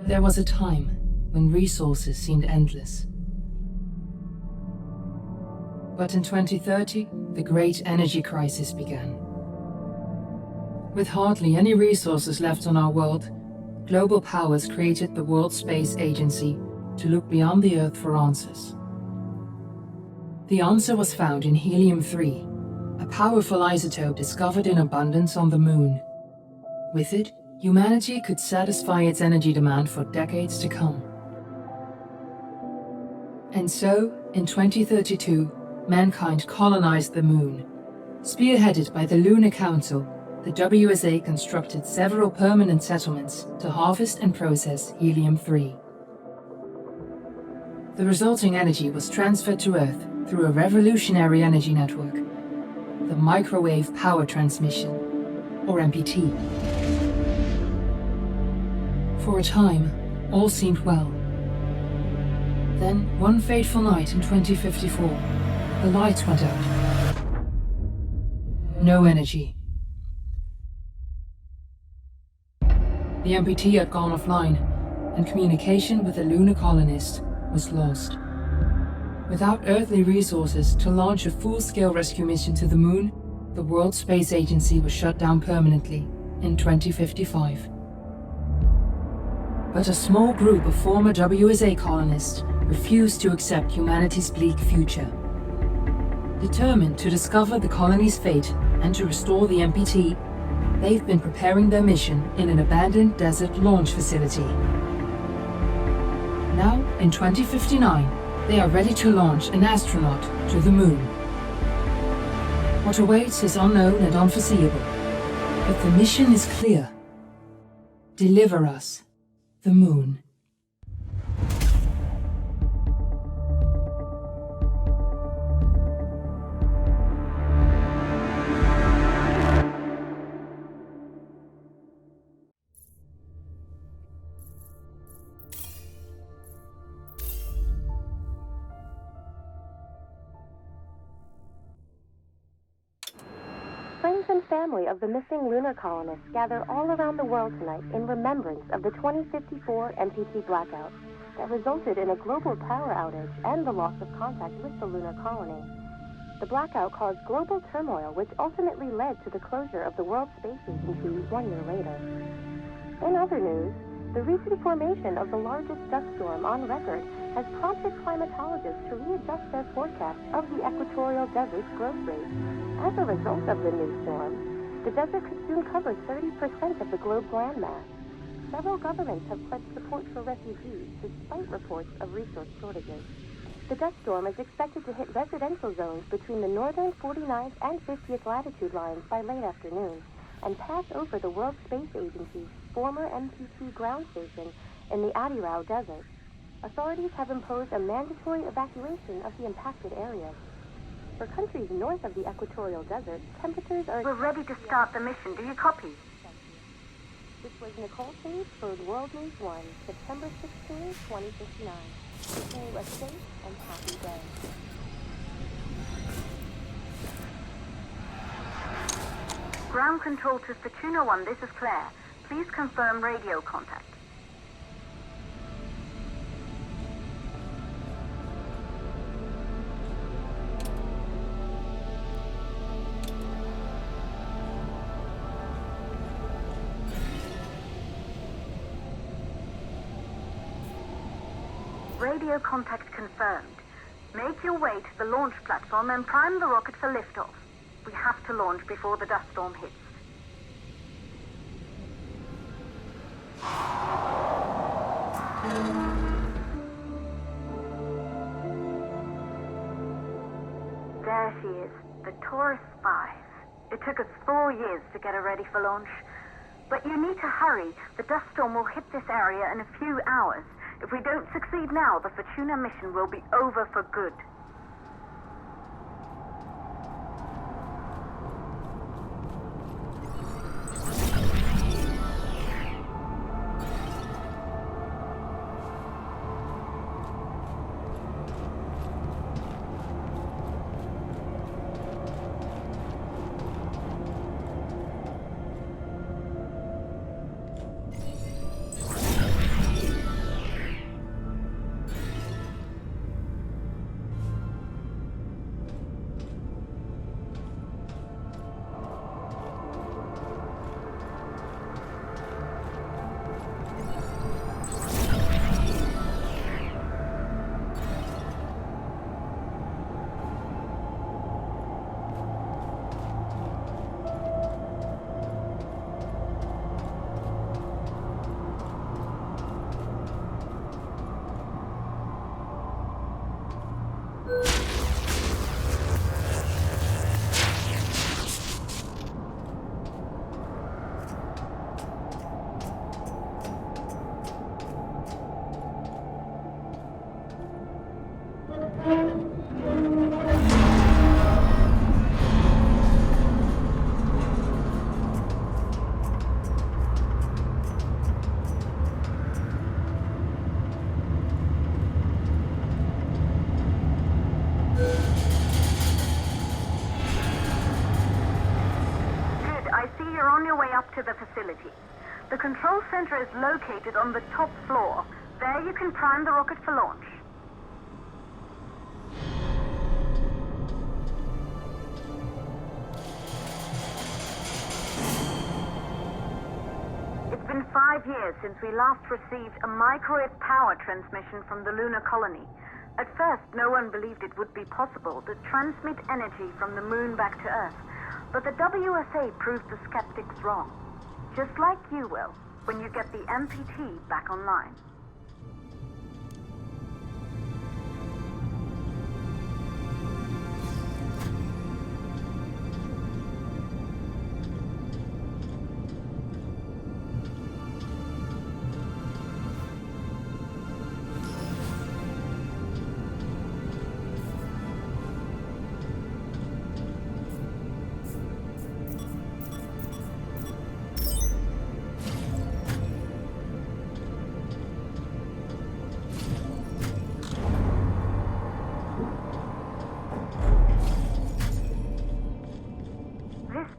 There was a time when resources seemed endless. But in 2030, the great energy crisis began. With hardly any resources left on our world, global powers created the World Space Agency to look beyond the Earth for answers. The answer was found in helium-3, a powerful isotope discovered in abundance on the Moon. With it, humanity could satisfy its energy demand for decades to come. And so, in 2032, mankind colonized the Moon. Spearheaded by the Lunar Council, the WSA constructed several permanent settlements to harvest and process helium-3. The resulting energy was transferred to Earth through a revolutionary energy network, the Microwave Power Transmission, or MPT. For a time, all seemed well. Then, one fateful night in 2054, the lights went out. No energy. The MPT had gone offline, and communication with the lunar colonist was lost. Without earthly resources to launch a full-scale rescue mission to the Moon, the World Space Agency was shut down permanently in 2055. But a small group of former WSA colonists refused to accept humanity's bleak future. Determined to discover the colony's fate and to restore the MPT, they've been preparing their mission in an abandoned desert launch facility. Now, in 2059, they are ready to launch an astronaut to the Moon. What awaits is unknown and unforeseeable, but the mission is clear. Deliver us the Moon. Friends and family of the missing lunar colonists gather all around the world tonight in remembrance of the 2054 MPT blackout that resulted in a global power outage and the loss of contact with the lunar colony. The blackout caused global turmoil, which ultimately led to the closure of the World Space Agency 1 year later. In other news, the recent formation of the largest dust storm on record has prompted climatologists to readjust their forecast of the equatorial desert's growth rate. As a result of the new storm, the desert could soon cover 30% of the globe's landmass. Several governments have pledged support for refugees despite reports of resource shortages. The dust storm is expected to hit residential zones between the northern 49th and 50th latitude lines by late afternoon and pass over the World Space Agency's former MPT ground station in the Adirau Desert. Authorities have imposed a mandatory evacuation of the impacted areas. For countries north of the equatorial desert, temperatures are... We're ready to start the mission. Do you copy? This was Nicole Page for World News 1, September 16, 2059. Wishing you a safe and happy day. Ground control to Fortuna 1, this is Claire. Please confirm radio contact. Radio contact confirmed. Make your way to the launch platform and prime the rocket for liftoff. We have to launch before the dust storm hits. There she is, the Taurus 5. It took us 4 years to get her ready for launch. But you need to hurry. The dust storm will hit this area in a few hours. If we don't succeed now, the Fortuna mission will be over for good. To the facility. The control center is located on the top floor. There you can prime the rocket for launch. It's been 5 years since we last received a microwave power transmission from the lunar colony. At first, no one believed it would be possible to transmit energy from the moon back to Earth. But the WSA proved the skeptics wrong. Just like you will, when you get the MPT back online.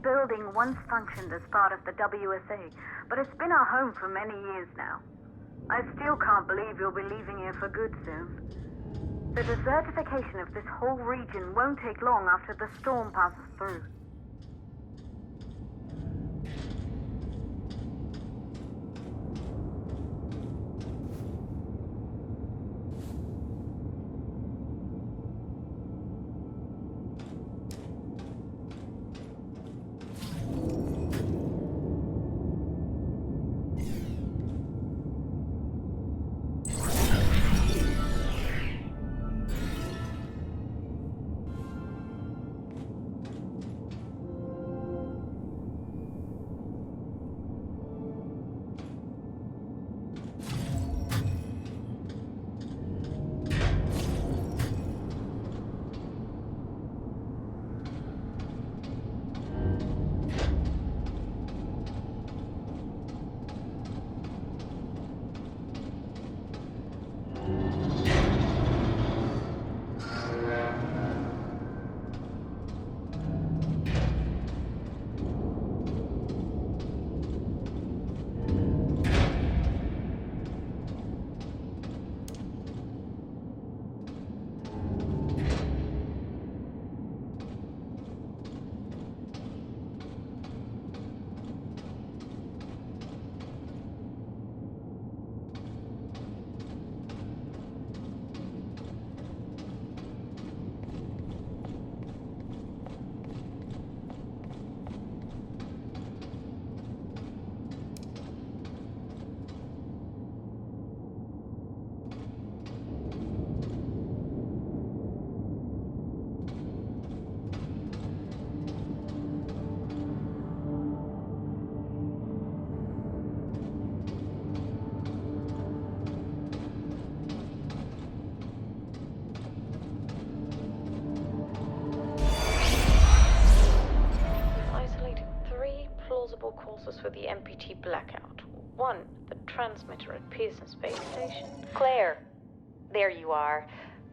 Building once functioned as part of the WSA, but it's been our home for many years now. I still can't believe you'll be leaving here for good soon. The desertification of this whole region won't take long after the storm passes through. Causes for the MPT blackout. 1, the transmitter at Pearson Space Station. Claire, there you are.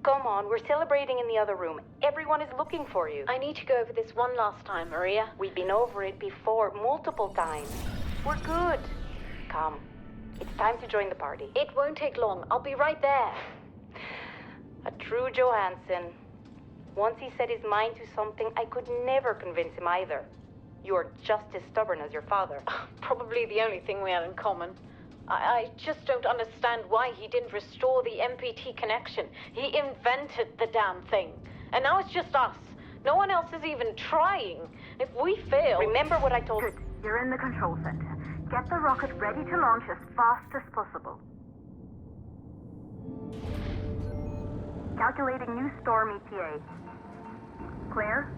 Come on, we're celebrating in the other room. Everyone is looking for you. I need to go over this one last time, Maria. We've been over it before, multiple times. We're good. Come, it's time to join the party. It won't take long. I'll be right there. A true Johansson. Once he set his mind to something, I could never convince him either. You're just as stubborn as your father. Probably the only thing we had in common. I just don't understand why he didn't restore the MPT connection. He invented the damn thing. And now it's just us. No one else is even trying. If we fail... Remember what I told you. Good. You're in the control center. Get the rocket ready to launch as fast as possible. Calculating new storm ETA. Claire?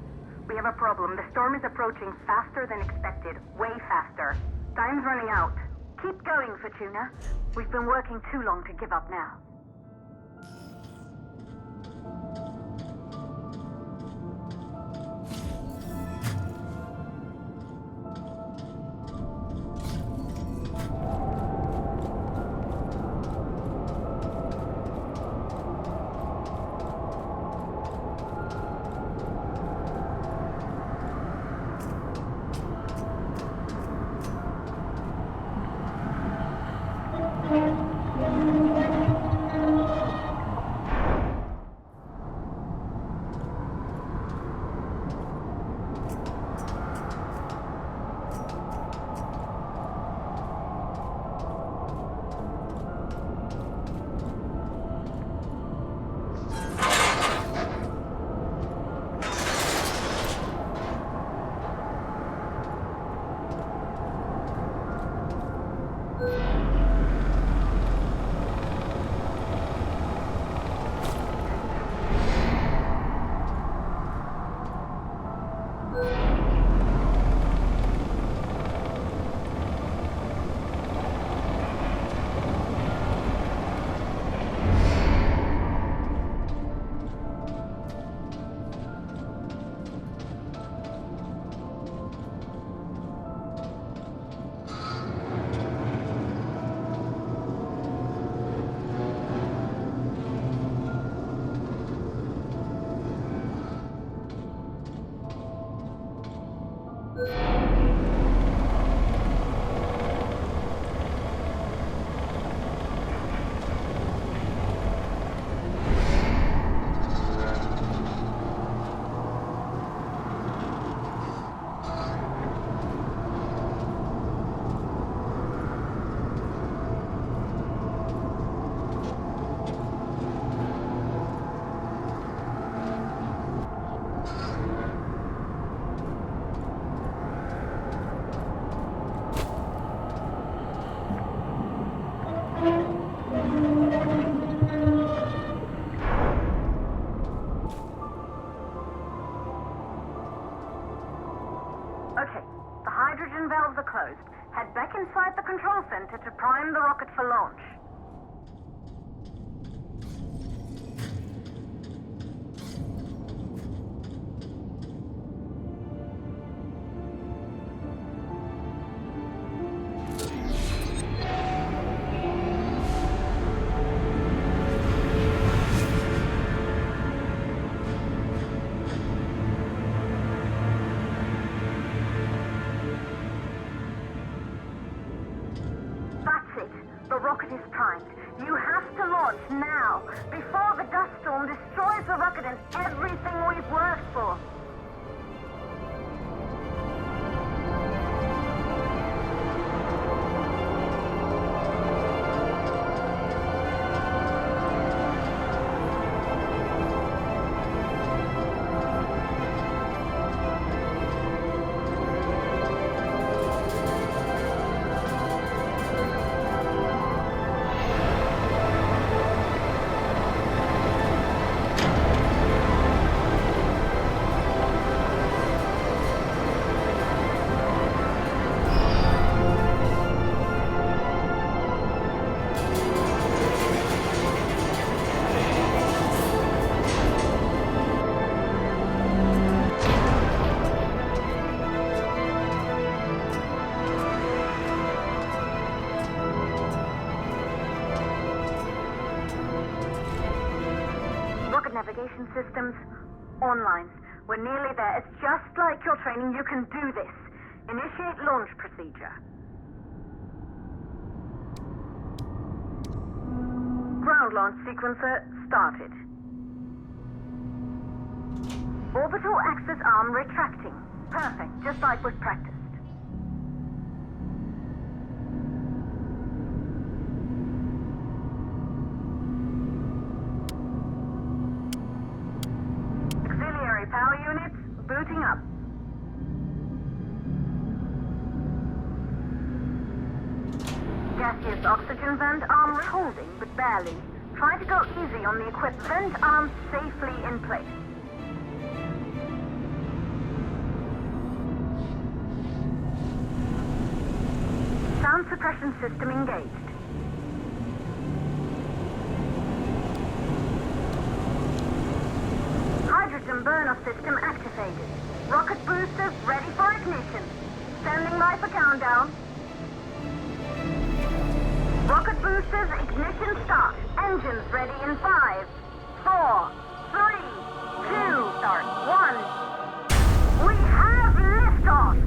We have a problem. The storm is approaching faster than expected. Way faster. Time's running out. Keep going, Fortuna. We've been working too long to give up now. Okay, the hydrogen valves are closed. Head back inside the control center to prime the rocket for launch. The rocket is primed. You have to launch now, before the dust storm destroys the rocket and everything we've worked for. Navigation systems online. We're nearly there. It's just like your training. You can do this. Initiate launch procedure. Ground launch sequencer started. Orbital axis arm retracting. Perfect, just like we've practiced. Power units booting up. Gaseous oxygen vent arm holding, but barely. Try to go easy on the equipped vent arm safely in place. Sound suppression system engaged. Hydrogen burn-off system activated. Rocket boosters ready for ignition. Standing by for countdown. Rocket boosters ignition start. Engines ready in 5, 4, 3, 2, start, 1. We have liftoff!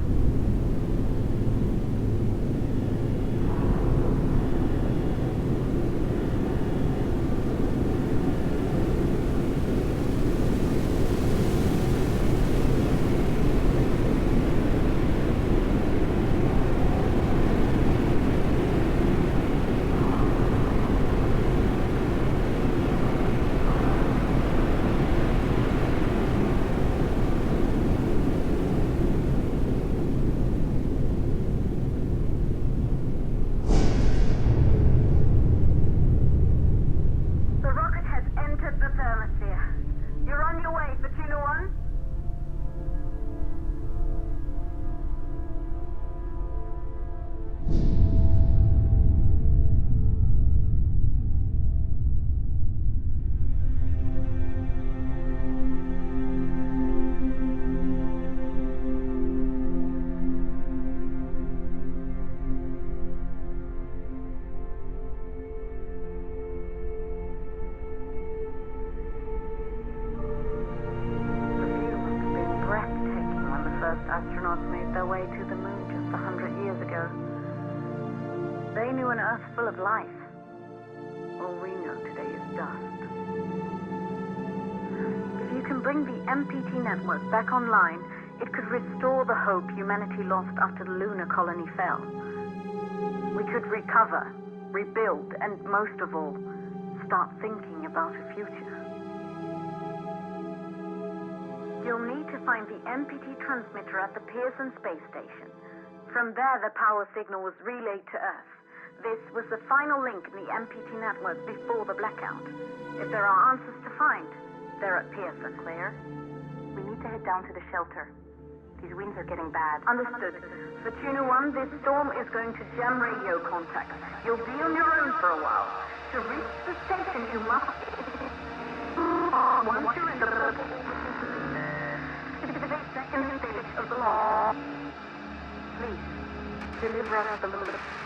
Astronauts made their way to the moon just 100 years ago. They knew an Earth full of life. All we know today is dust. If you can bring the MPT network back online, it could restore the hope humanity lost after the lunar colony fell. We could recover, rebuild, and most of all, start thinking about a future. You'll need to find the MPT transmitter at the Pearson space station. From there, the power signal was relayed to Earth. This was the final link in the MPT network before the blackout. If there are answers to find, they're at Pearson. Claire, we need to head down to the shelter. These winds are getting bad. Understood. Fortuna 1, this storm is going to jam radio contact. You'll be on your own for a while. To reach the station, you must... Once you're in the purple... 58 second stage of the law. Please, deliver us the